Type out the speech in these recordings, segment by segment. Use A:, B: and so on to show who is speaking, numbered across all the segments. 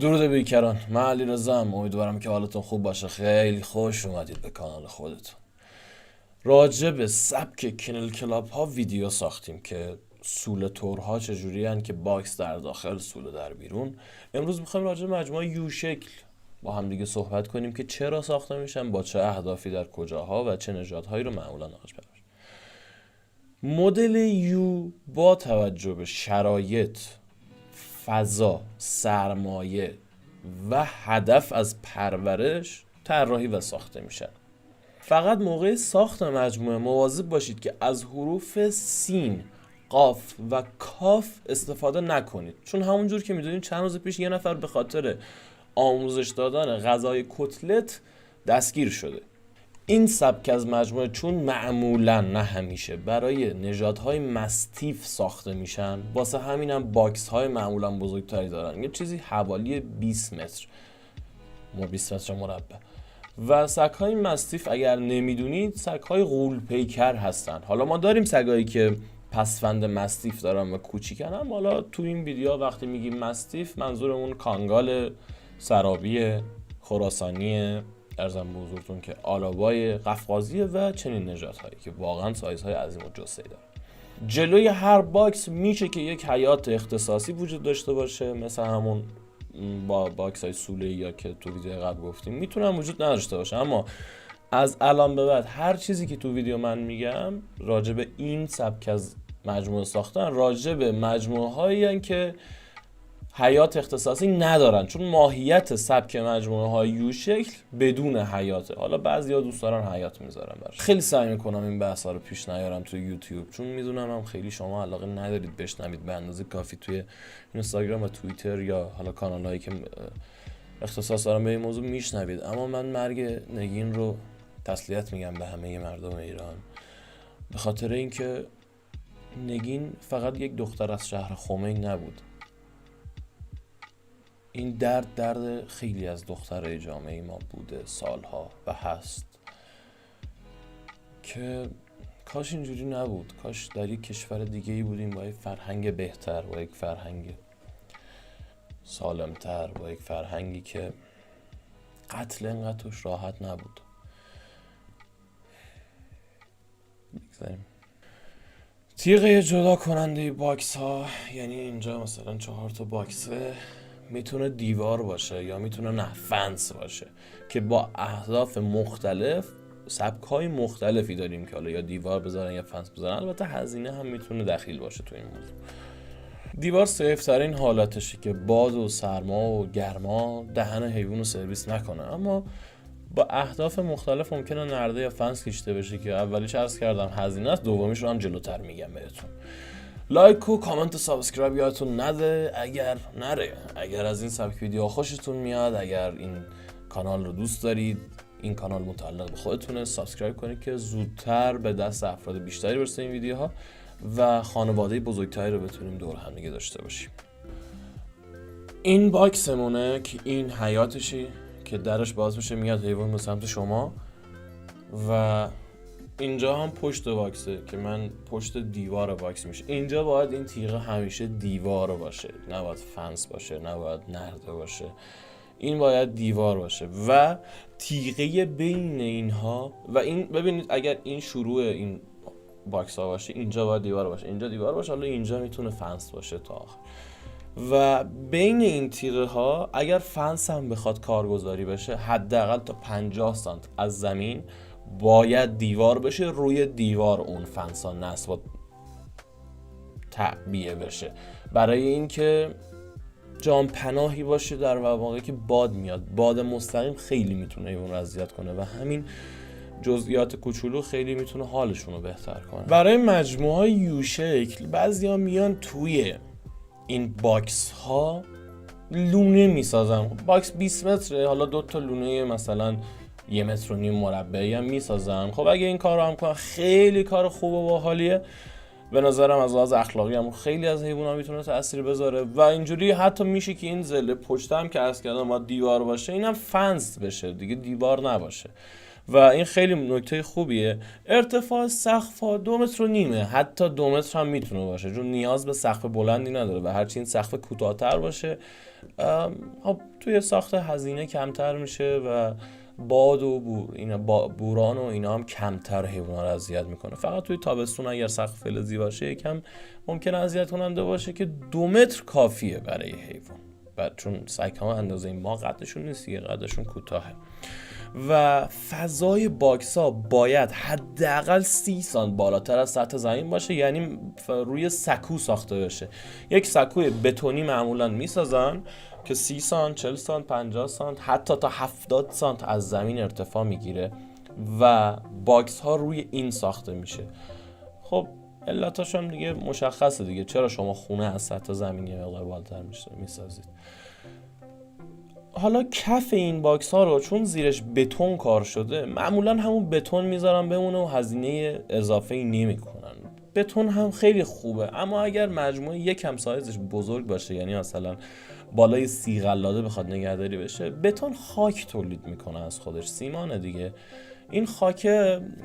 A: درود بیکران، من علیرضام. امیدوارم که حالتون خوب باشه. خیلی خوش اومدید به کانال خودتون. راجع به سبک کینل کلاب ها ویدیو ساختیم که سول تورها چجوری هن که باکس در داخل سول در بیرون. امروز میخوایم راجع به مجموعه یو شکل با هم دیگه صحبت کنیم که چرا ساخته میشن، با چه اهدافی، در کجاها و چه نژادهایی رو معمولا نقش برداشت. مدل یو با توجه به شرایط، فضا، سرمایه و هدف از پرورش طراحی و ساخته میشن. فقط موقع ساخت مجموعه مواظب باشید که از حروف سین، قاف و کاف استفاده نکنید، چون همونجور که میدونید چند روز پیش یه نفر به خاطر آموزش دادن غذای کتلت دستگیر شده. این سبک از مجموعه چون معمولا، نه همیشه، برای نژادهای مستیف ساخته میشن، واسه همینم باکس های معمولا بزرگتری دارن، یه چیزی حوالی 20 متر 20 متر مربع. و سگ های مستیف اگر نمیدونید سگ های غول پیکر هستن. حالا ما داریم سگایی که پسفند مستیف دارن و کوچیکن، هم حالا تو این ویدیو وقتی میگیم مستیف منظورمون کانگال، سرابی، خراسانی، ارزم به حضورتون که آلابای، قفقازیه و چنین نژادهایی که واقعا سایزهای عظیم و جثه‌ای داره. جلوی هر باکس میشه که یک حیات اختصاصی وجود داشته باشه، مثل همون با باکس های سوله یا که تو ویدیو قبل گفتیم میتونن وجود نداشته باشه. اما از الان به بعد هر چیزی که تو ویدیو من میگم راجع به این سبک از مجموعه ساختن، راجع به مجموعه هایی که حیات اختصاصی ندارن، چون ماهیت سبک مجموعه های یو شکل بدون حیاته. حالا بعضیا دوست دارن حیات میذارن براش. خیلی سعی میکنم این بحثا رو پیش نیارم توی یوتیوب، چون میدونم هم خیلی شما علاقه ندارید بشنوید به اندازه کافی توی اینستاگرام و توییتر یا حالا کانال هایی که اختصاص دارن به این موضوع میشنوید. اما من مرگ نگین رو تسلیت میگم به همه مردم ایران، به خاطر اینکه نگین فقط یک دختر از شهر خمین نبود. این درد خیلی از دخترای جامعه ما بوده سالها و هست، که کاش اینجوری نبود. کاش در یک کشور دیگه ای بودیم با یک فرهنگ بهتر، با یک فرهنگ سالمتر، با یک فرهنگی که قتل اینقدر توش راحت نبود. بگذاریم. تیغه جدا کننده باکس ها، یعنی اینجا مثلا 4 تا باکسه، میتونه دیوار باشه یا میتونه نه فنس باشه که با اهداف مختلف سبک‌های مختلفی داریم که حالا یا دیوار بذارن یا فنس بذارن. البته هزینه هم میتونه دخیل باشه تو این موضوع. دیوار سیف ترین حالتشه که باد و سرما و گرما دهن حیوان رو سرویس نکنه، اما با اهداف مختلف ممکنه نرده یا فنس کشیده بشه که اولیش عرض کردم هزینه است، دومیش رو هم جلوتر میگم بهتون. لایک و کامنت و سابسکرایب یادتون نده. اگر از این سبک ویدیو خوشتون میاد، اگر این کانال رو دوست دارید، این کانال متعلق به خودتونه، سابسکرایب کنید که زودتر به دست افراد بیشتری برسه این ویدیوها و خانواده بزرگتری رو بتونیم دور هم دیگه داشته باشیم. این باکسمونه که این حیاتشی که درش باز میشه میاد حیوان به سمت شما، و اینجا هم پشت باکسه که من پشت دیوار باکس میشه. اینجا باید این تیغه همیشه دیوار باشه، نباید فنس باشه، نباید نرده باشه، این باید دیوار باشه و تیغه بین اینها. و این ببینید اگر این شروع این باکس ها باشه، اینجا باید دیوار باشه، اینجا دیوار باشه، حالا اینجا میتونه فنس باشه تا آخر. و بین این تیغه ها اگر فنس هم بخواد کارگزاری بشه، حداقل تا 50 سانت از زمین باید دیوار بشه، روی دیوار اون فنس ها نصب و تعبیه بشه، برای اینکه جام پناهی باشه در مواقعی که باد میاد. باد مستقیم خیلی میتونه اون رو اذیت کنه و همین جزئیات کوچولو خیلی میتونه حالشون رو بهتر کنه. برای مجموعه های یو شکل بعضیا میان توی این باکس ها لونه میسازن. باکس 20 متره، حالا 2 تا لونه مثلا 1.5 متر مربعی هم میسازن. خب اگه این کار رو هم کنن خیلی کار خوب و باحالیه. به نظرم از لحاظ اخلاقی هم خیلی از حیونا میتونه تأثیر بذاره و اینجوری حتی میشه که این زل پشت هم که عرض کردم ما دیوار باشه، اینم فنس بشه دیگه، دیوار نباشه. و این خیلی نکته خوبیه. ارتفاع سقف ها 2.5 متر، حتی 2 متر هم میتونه باشه، چون نیاز به سقف بلندی نداره و هرچی این سقف کوتاه‌تر باشه خب توی ساخت هزینه کمتر میشه و باد و بوران و اینا هم کمتر حیونا رو اذیت میکنه. فقط توی تابستون اگر سقف فلزی باشه یکم ممکن اذیت کننده باشه که 2 متر کافیه برای حیوان، چون سگ ها اندازه ما قدشون نیست، قدشون کوتاهه. و فضای باکس ها باید حداقل 30 سانت بالاتر از سطح زمین باشه، یعنی روی سکو ساخته بشه. یک سکوی بتونی معمولا میسازن که 30 سانت، 40 سانت، 50 سانت، حتی تا 70 سانت از زمین ارتفاع میگیره و باکس ها روی این ساخته میشه. خب علتاش هم دیگه مشخصه دیگه، چرا شما خونه از سطح زمین یه مقدار بالاتر میسازید. حالا کف این باکس ها رو چون زیرش بتون کار شده، معمولا همون بتون میذارن بمونه و هزینه اضافه ای نمی کنن. بتون هم خیلی خوبه، اما اگر مجموعه یکم سایزش بزرگ باشه، یعنی مثلا بالای 30 قلاده بخواد نگهداری بشه، بتون خاک تولید میکنه از خودش، سیمانه دیگه. این خاک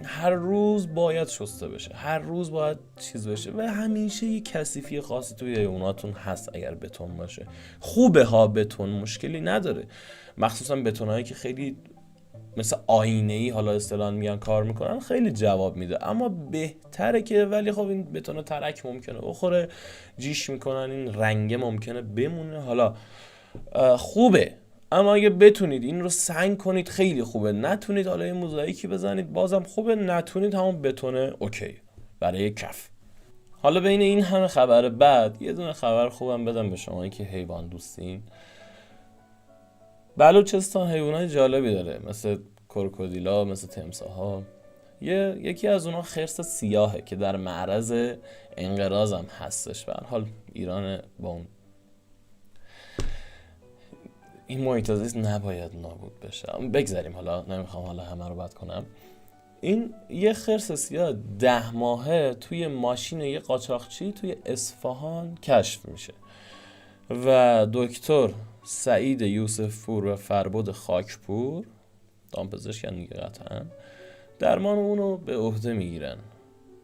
A: هر روز باید شسته بشه، هر روز باید چیز بشه و همیشه یه کثیفی خاصی توی ایوناتون هست. اگر بتون باشه خوبه ها، بتون مشکلی نداره، مخصوصا بتونایی که خیلی مثل آینه‌ای حالا اصطلاحاً میان کار میکنن خیلی جواب میده، اما بهتره که، ولی خب این بتون ترک ممکنه بخوره، جیش میکنن، این رنگه ممکنه بمونه. حالا خوبه، اما اگه بتونید این رو سنگ کنید خیلی خوبه، نتونید حالا یه موزاییکی بزنید بازم خوبه، نتونید همون بتونه اوکی برای کف. حالا بین این همه خبر بد یه دونه خبر خوبم بدم به شمایی که حیوان دوستین. بلوچستان حیوانات جالبی داره، مثل کروکودیلا، مثل تمساح‌ها. یکی از اونها خرس سیاهه که در معرض انقراض هم هستش. به هر حال ایران با اون این محیط زیست نباید نابود بشه. بگذاریم، حالا نمیخوام حالا همه رو بد کنم. این یه خرس سیاه 10 ماهه توی ماشین یه قاچاقچی توی اصفهان کشف میشه و دکتر سعید یوسف پور و فربد خاکپور، دامپزشکن دیگه قطعا، درمان اونو به عهده میگیرن.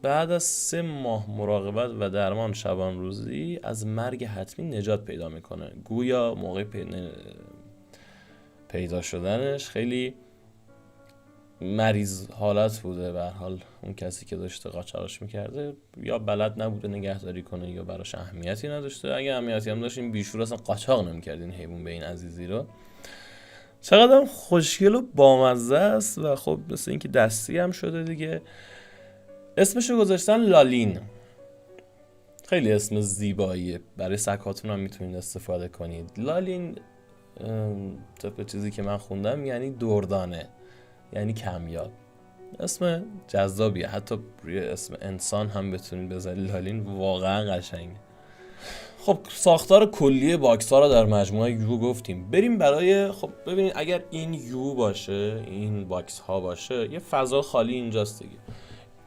A: بعد از 3 ماه مراقبت و درمان شبان روزی از مرگ حتمی نجات پیدا میکنه. گویا موقع پیدا شدنش خیلی مریض حالت بوده، به هر حال اون کسی که داشته قاچاقش میکرده یا بلد نبوده نگهداری کنه یا براش اهمیتی نداشته. اگه اهمیتی هم داشت این بیشور اصلا قاچاق نمیکرد این حیوان به این عزیزی رو. چقدر هم خوشگل و بامزه است و خب مثل اینکه دستی هم شده دیگه. اسمشو گذاشتن لالین، خیلی اسم زیباییه، برای سگ‌هاتون هم میتونید استفاده کنید. لالین طبق چیزی که من خوندم یعنی دردانه، یعنی کمیاب. اسم جذابیه، حتی روی اسم انسان هم بتونید بذارید لالین، واقعا قشنگه. خب ساختار کلی باکس ها رو در مجموعه یو گفتیم. بریم برای، خب ببینید اگر این یو باشه، این باکس ها باشه، یه فضا خالی اینجاست دیگه.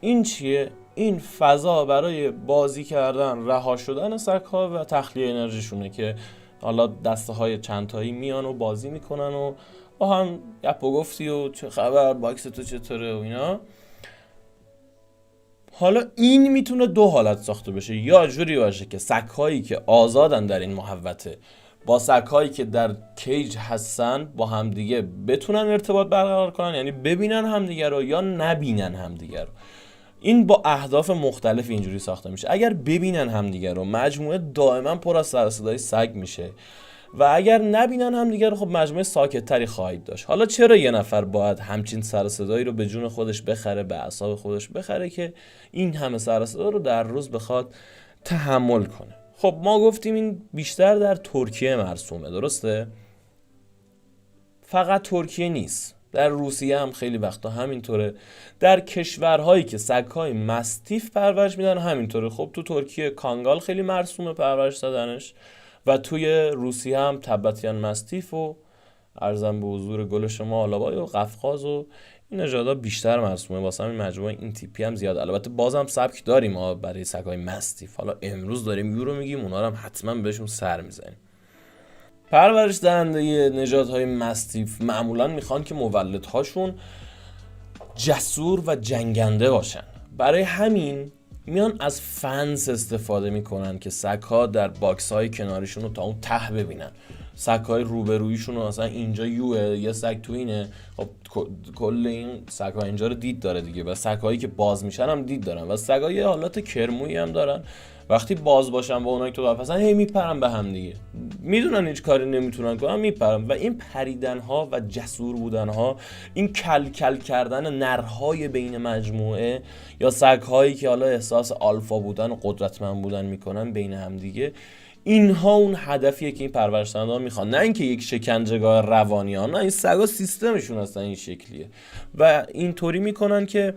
A: این چیه؟ این فضا برای بازی کردن، رها شدن سگ ها و تخلیه انرژیشونه که حالا دسته های چندتایی میان و بازی میکنن و با هم گپ و گفتی و چه خبر، باکس تو چطوره و اینا. حالا این میتونه 2 حالت ساخته بشه، یا جوری باشه که سگ‌هایی که آزادن در این محوطه با سگ‌هایی که در کیج هستن با همدیگه بتونن ارتباط برقرار کنن، یعنی ببینن همدیگه رو یا نبینن همدیگه رو. این با اهداف مختلف اینجوری ساخته میشه. اگر ببینن همدیگه رو، مجموعه دائما پر از سر و صدای سگ میشه و اگر نبینن همدیگه رو، خب مجموعه ساکت تری خواهید داشت. حالا چرا یه نفر باید همچین سر و صدایی رو به جون خودش بخره، به اعصاب خودش بخره که این همه سر و صدا رو در روز بخواد تحمل کنه؟ خب ما گفتیم این بیشتر در ترکیه مرسومه، درسته؟ فقط ترکیه نیست، در روسیه هم خیلی وقتا همینطوره، در کشورهایی که سگ‌های مستیف پرورش میدن همینطوره. خب تو ترکیه کانگال خیلی مرسومه پرورش دادنش و توی روسیه هم تبتیان مستیف و ارزم به حضور گل شما آلابای و قفقاز و این نژادها بیشتر مرسومه. واسه همین مجموعه این تیپی هم زیاد. البته بازم سبک داریم ما برای سگ‌های مستیف، حالا امروز داریم یورو میگیم، اونا رو هم حتما بهشون سر میزنیم. پرورش دهنده نژادهای مستیف معمولا میخوان که مولدهاشون جسور و جنگنده باشن. برای همین میان از فنس استفاده میکنن که سگ‌ها در باکس های کناریشون رو تا اون ته ببینن. سگ‌های روبرویشون رو مثلا اینجا یوه، یه سگ تو اینه، خب کل این سگ‌ها اینجا رو دید داره دیگه، و سگ‌هایی که باز میشن هم دید دارن، و سگ‌ها یه حالت کرمویی هم دارن، وقتی باز باشن با اونایی که تو پسن هی میپرن به هم دیگه، میدونن هیچ کاری نمیتونن کنن میپرن. و این پریدن ها و جسور بودن ها، این کل کل کردن نرهای بین مجموعه یا سگ هایی که حالا احساس آلفا بودن و قدرتمند بودن میکنن بین هم دیگه، اینها اون هدفیه که این پرورشدهنده میخوان، نه اینکه یک شکنجهگاه روانی ها، نه، این سگا سیستمشون اصلا این شکلیه و اینطوری میکنن که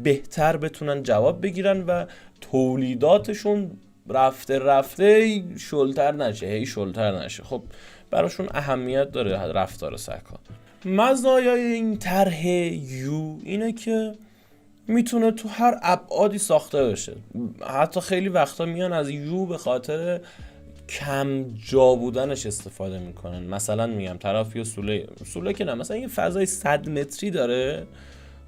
A: بهتر بتونن جواب بگیرن و تولیداتشون رفته شلتر نشه. خب براشون اهمیت داره رفتار سگ‌ها. مزایای این طرح یو اینه که میتونه تو هر ابعادی ساخته بشه. حتی خیلی وقتا میان از یو به خاطر کم جا بودنش استفاده میکنن. مثلا میگم طرف یه سوله که نه، مثلا یه فضای 100 متری داره،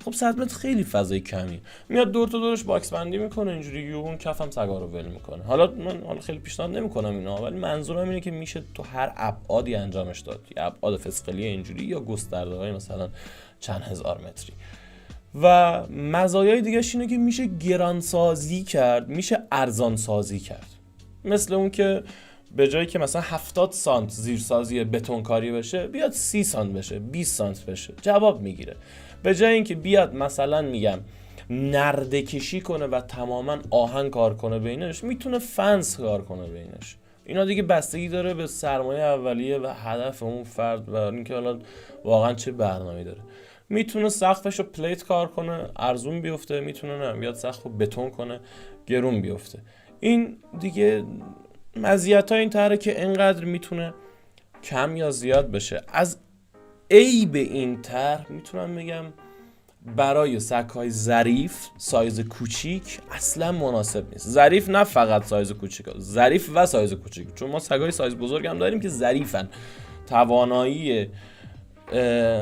A: خب 100 متر خیلی فضای کمی، میاد دور تا دورش باکس بندی میکنه اینجوری، یو اون کفم سگا رو ول میکنه. حالا من خیلی پیشنهاد نمیکنم اینا، ولی منظورم اینه که میشه تو هر ابعادی انجامش داد، یا ابعاد فسقلی اینجوری یا گسترده های مثلا چند هزار متری. و مزایای دیگه‌ش اینه که میشه گرانسازی کرد، میشه ارزان سازی کرد. مثل اون که به جایی که مثلا 70 سانت زیرسازی بتونکاری بشه، بیاد 30 سانت بشه، 20 سانت بشه، جواب میگیره. به جای اینکه بیاد مثلا میگم نرده کشی کنه و تماما آهن کار کنه بینش، میتونه فنس کار کنه بینش. اینا دیگه بستگی داره به سرمایه اولیه و هدف اون فرد و اینکه حالا واقعا چه برنامه‌ای داره. میتونه سقفش رو پلیت کار کنه ارزون بیفته، میتونه نه بیاد سقف رو بتون کنه گرون بیفته. این دیگه مزیت‌های این طرحه که انقدر میتونه کم یا زیاد بشه. از عیب این طرح میتونم بگم برای سگ‌های ظریف سایز کوچیک اصلا مناسب نیست. ظریف نه فقط سایز کوچیک، ظریف و سایز کوچیک، چون ما سگ‌های سایز بزرگ هم داریم که ظریفن، توانایی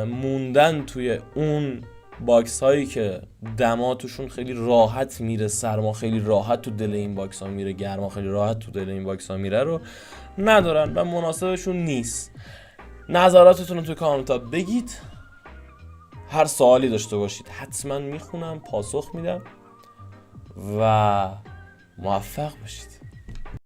A: موندن توی اون باکس هایی که دما توشون خیلی راحت میره، سرما خیلی راحت تو دل این باکس ها میره، گرما خیلی راحت تو دل این باکس ها میره رو ندارن و مناسبشون نیست. نظراتتون رو توی کامنت ها بگید. هر سوالی داشته باشید حتما میخونم، پاسخ میدم و موفق باشید.